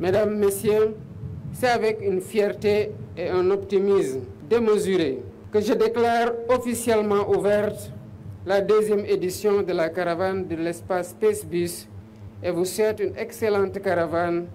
Mesdames, Messieurs, c'est avec une fierté et un optimisme démesuré que je déclare officiellement ouverte la deuxième édition de la caravane de l'espace Spacebus et vous souhaite une excellente caravane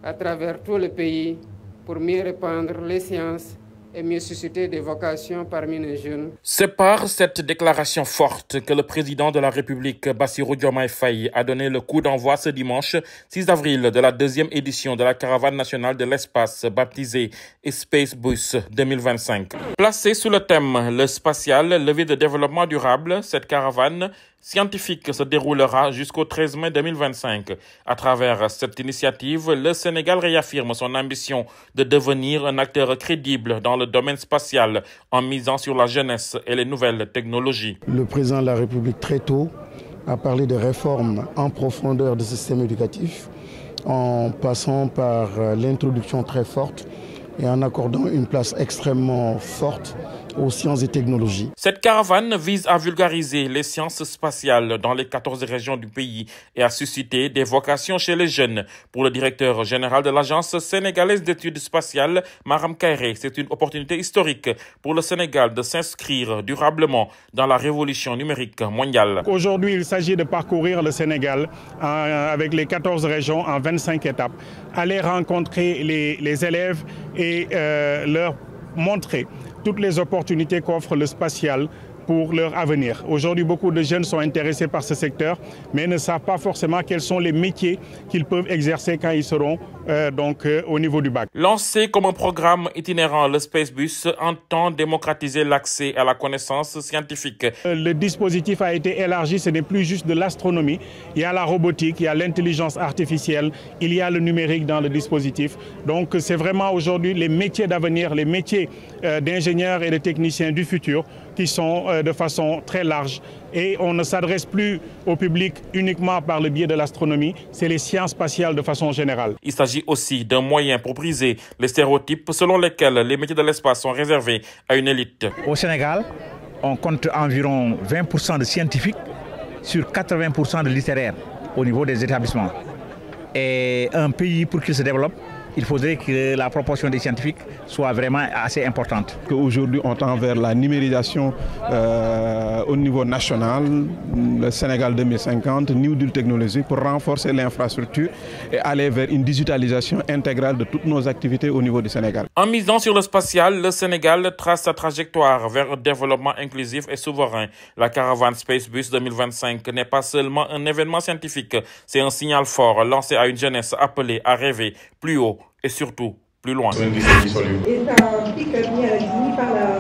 à travers tout le pays pour mieux répandre les sciences et mieux susciter des vocations parmi les jeunes. C'est par cette déclaration forte que le président de la République, Bassirou Diomaye Faye, a donné le coup d'envoi ce dimanche 6 avril de la deuxième édition de la caravane nationale de l'espace baptisée Spacebus 2025. Placée sous le thème « Le spatial, levier de développement durable », cette caravane scientifique se déroulera jusqu'au 13 mai 2025. À travers cette initiative, le Sénégal réaffirme son ambition de devenir un acteur crédible dans le domaine spatial en misant sur la jeunesse et les nouvelles technologies. Le président de la République très tôt a parlé de réformes en profondeur du système éducatif en passant par l'introduction très forte et en accordant une place extrêmement forte aux sciences et technologies. Cette caravane vise à vulgariser les sciences spatiales dans les 14 régions du pays et à susciter des vocations chez les jeunes. Pour le directeur général de l'Agence sénégalaise d'études spatiales, Maram Kairé, c'est une opportunité historique pour le Sénégal de s'inscrire durablement dans la révolution numérique mondiale. Aujourd'hui, il s'agit de parcourir le Sénégal avec les 14 régions en 25 étapes, aller rencontrer les élèves et leur montrer toutes les opportunités qu'offre le spatial pour leur avenir. Aujourd'hui, beaucoup de jeunes sont intéressés par ce secteur, mais ne savent pas forcément quels sont les métiers qu'ils peuvent exercer quand ils seront au niveau du bac. Lancé comme un programme itinérant, le Spacebus entend démocratiser l'accès à la connaissance scientifique. Le dispositif a été élargi, ce n'est plus juste de l'astronomie. Il y a la robotique, il y a l'intelligence artificielle, il y a le numérique dans le dispositif. Donc c'est vraiment aujourd'hui les métiers d'avenir, les métiers d'ingénieurs et de techniciens du futur qui sont de façon très large. Et on ne s'adresse plus au public uniquement par le biais de l'astronomie, c'est les sciences spatiales de façon générale. Il s'agit aussi d'un moyen pour briser les stéréotypes selon lesquels les métiers de l'espace sont réservés à une élite. Au Sénégal, on compte environ 20% de scientifiques sur 80% de littéraires au niveau des établissements. Et un pays, pour qu'il se développe, il faudrait que la proportion des scientifiques soit vraiment assez importante. Aujourd'hui, on tend vers la numérisation au niveau national, le Sénégal 2050, New Deal technologique, pour renforcer l'infrastructure et aller vers une digitalisation intégrale de toutes nos activités au niveau du Sénégal. En misant sur le spatial, le Sénégal trace sa trajectoire vers un développement inclusif et souverain. La caravane Spacebus 2025 n'est pas seulement un événement scientifique, c'est un signal fort lancé à une jeunesse appelée à rêver plus haut et surtout plus loin. Et c'est un pic mis par la